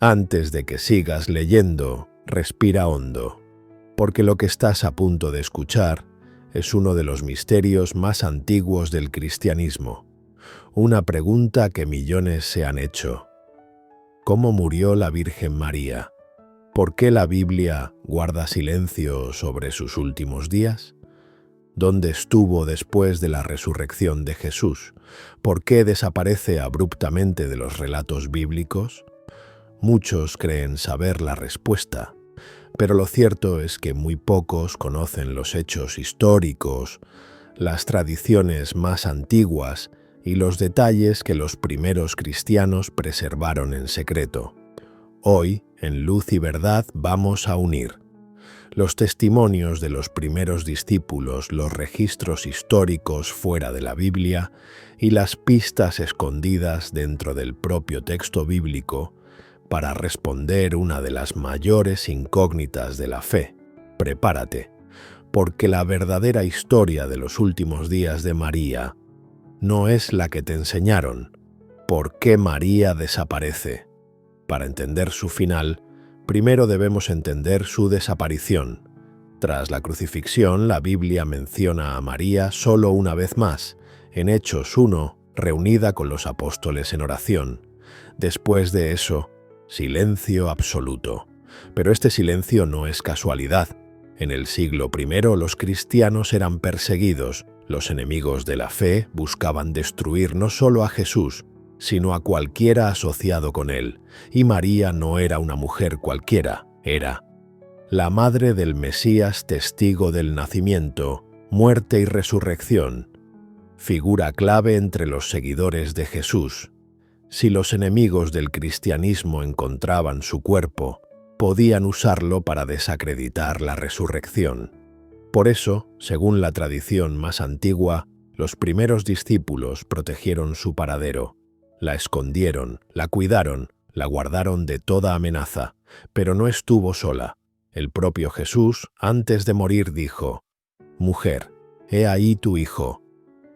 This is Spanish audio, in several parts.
Antes de que sigas leyendo, respira hondo, porque lo que estás a punto de escuchar es uno de los misterios más antiguos del cristianismo. Una pregunta que millones se han hecho. ¿Cómo murió la Virgen María? ¿Por qué la Biblia guarda silencio sobre sus últimos días? ¿Dónde estuvo después de la resurrección de Jesús? ¿Por qué desaparece abruptamente de los relatos bíblicos? Muchos creen saber la respuesta, pero lo cierto es que muy pocos conocen los hechos históricos, las tradiciones más antiguas y los detalles que los primeros cristianos preservaron en secreto. Hoy, en Luz y Verdad, vamos a unir los testimonios de los primeros discípulos, los registros históricos fuera de la Biblia y las pistas escondidas dentro del propio texto bíblico para responder una de las mayores incógnitas de la fe. Prepárate, porque la verdadera historia de los últimos días de María no es la que te enseñaron. ¿Por qué María desaparece? Para entender su final, primero debemos entender su desaparición. Tras la crucifixión, la Biblia menciona a María solo una vez más, en Hechos 1, reunida con los apóstoles en oración. Después de eso, silencio absoluto. Pero este silencio no es casualidad. En el siglo I los cristianos eran perseguidos, los enemigos de la fe buscaban destruir no solo a Jesús, sino a cualquiera asociado con él. Y María no era una mujer cualquiera, era la madre del Mesías, testigo del nacimiento, muerte y resurrección, figura clave entre los seguidores de Jesús. Si los enemigos del cristianismo encontraban su cuerpo, podían usarlo para desacreditar la resurrección. Por eso, según la tradición más antigua, los primeros discípulos protegieron su paradero. La escondieron, la cuidaron, la guardaron de toda amenaza, pero no estuvo sola. El propio Jesús, antes de morir, dijo: «Mujer, he ahí tu hijo»,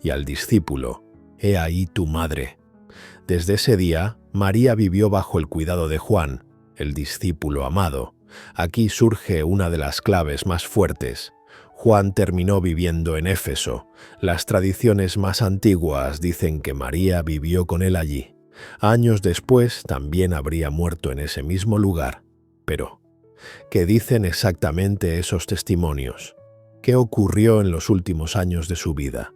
y al discípulo: «He ahí tu madre». Desde ese día, María vivió bajo el cuidado de Juan, el discípulo amado. Aquí surge una de las claves más fuertes. Juan terminó viviendo en Éfeso. Las tradiciones más antiguas dicen que María vivió con él allí. Años después también habría muerto en ese mismo lugar. Pero, ¿qué dicen exactamente esos testimonios? ¿Qué ocurrió en los últimos años de su vida?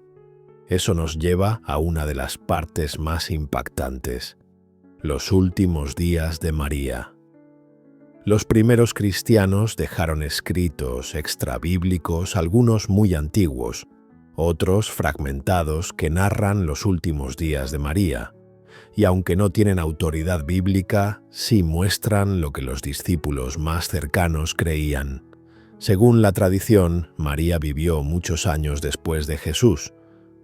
Eso nos lleva a una de las partes más impactantes: los últimos días de María. Los primeros cristianos dejaron escritos extrabíblicos, algunos muy antiguos, otros fragmentados que narran los últimos días de María. Y aunque no tienen autoridad bíblica, sí muestran lo que los discípulos más cercanos creían. Según la tradición, María vivió muchos años después de Jesús.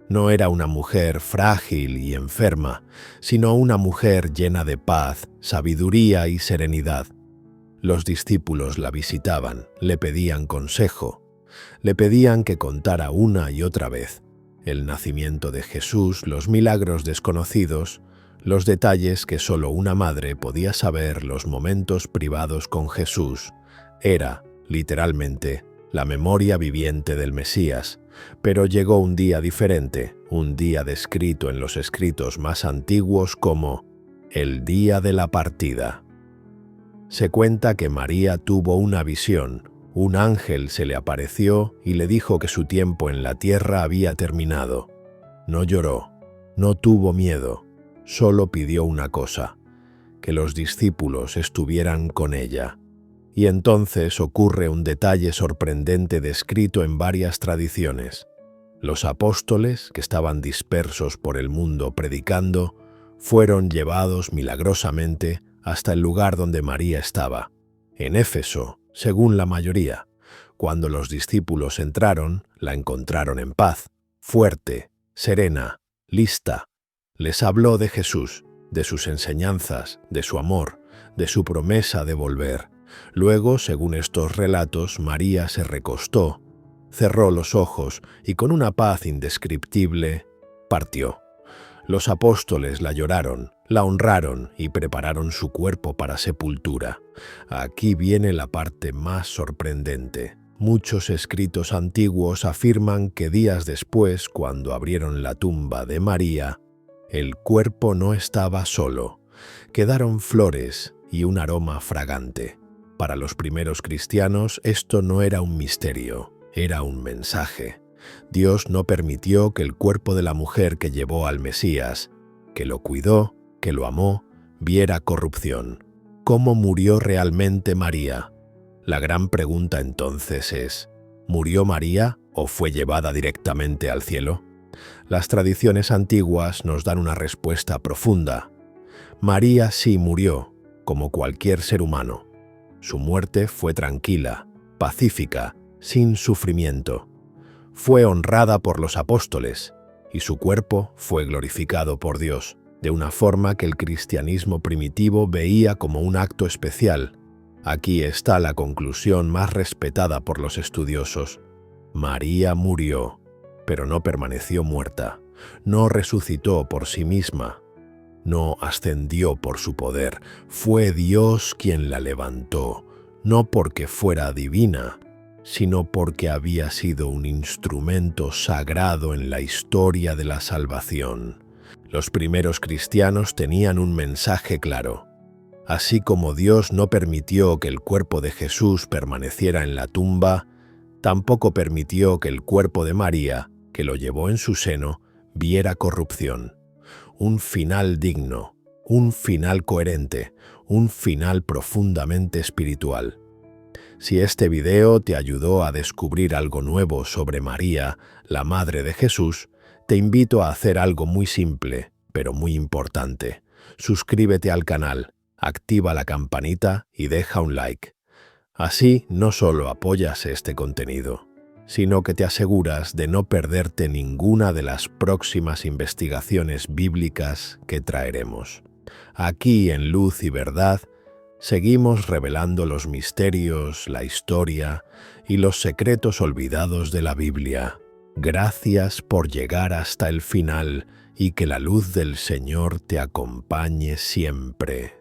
No era una mujer frágil y enferma, sino una mujer llena de paz, sabiduría y serenidad. Los discípulos la visitaban, le pedían consejo, le pedían que contara una y otra vez el nacimiento de Jesús, los milagros desconocidos, los detalles que solo una madre podía saber, los momentos privados con Jesús. Era, literalmente, la memoria viviente del Mesías. Pero llegó un día diferente, un día descrito en los escritos más antiguos como el día de la partida. Se cuenta que María tuvo una visión. Un ángel se le apareció y le dijo que su tiempo en la tierra había terminado. No lloró, no tuvo miedo, solo pidió una cosa: que los discípulos estuvieran con ella. Y entonces ocurre un detalle sorprendente descrito en varias tradiciones. Los apóstoles, que estaban dispersos por el mundo predicando, fueron llevados milagrosamente hasta el lugar donde María estaba, en Éfeso, según la mayoría. Cuando los discípulos entraron, la encontraron en paz, fuerte, serena, lista. Les habló de Jesús, de sus enseñanzas, de su amor, de su promesa de volver. Luego, según estos relatos, María se recostó, cerró los ojos y con una paz indescriptible partió. Los apóstoles la lloraron, La honraron y prepararon su cuerpo para sepultura. Aquí viene la parte más sorprendente. Muchos escritos antiguos afirman que días después, cuando abrieron la tumba de María, el cuerpo no estaba solo. Quedaron flores y un aroma fragante. Para los primeros cristianos esto no era un misterio, era un mensaje. Dios no permitió que el cuerpo de la mujer que llevó al Mesías, que lo cuidó, que lo amó, viera corrupción. ¿Cómo murió realmente María? La gran pregunta entonces es, ¿murió María o fue llevada directamente al cielo? Las tradiciones antiguas nos dan una respuesta profunda. María sí murió, como cualquier ser humano. Su muerte fue tranquila, pacífica, sin sufrimiento. Fue honrada por los apóstoles y su cuerpo fue glorificado por Dios, de una forma que el cristianismo primitivo veía como un acto especial. Aquí está la conclusión más respetada por los estudiosos. María murió, pero no permaneció muerta, no resucitó por sí misma, no ascendió por su poder, fue Dios quien la levantó, no porque fuera divina, sino porque había sido un instrumento sagrado en la historia de la salvación. Los primeros cristianos tenían un mensaje claro. Así como Dios no permitió que el cuerpo de Jesús permaneciera en la tumba, tampoco permitió que el cuerpo de María, que lo llevó en su seno, viera corrupción. Un final digno, un final coherente, un final profundamente espiritual. Si este video te ayudó a descubrir algo nuevo sobre María, la Madre de Jesús, te invito a hacer algo muy simple, pero muy importante. Suscríbete al canal, activa la campanita y deja un like. Así no solo apoyas este contenido, sino que te aseguras de no perderte ninguna de las próximas investigaciones bíblicas que traeremos. Aquí en Luz y Verdad, seguimos revelando los misterios, la historia y los secretos olvidados de la Biblia. Gracias por llegar hasta el final y que la luz del Señor te acompañe siempre.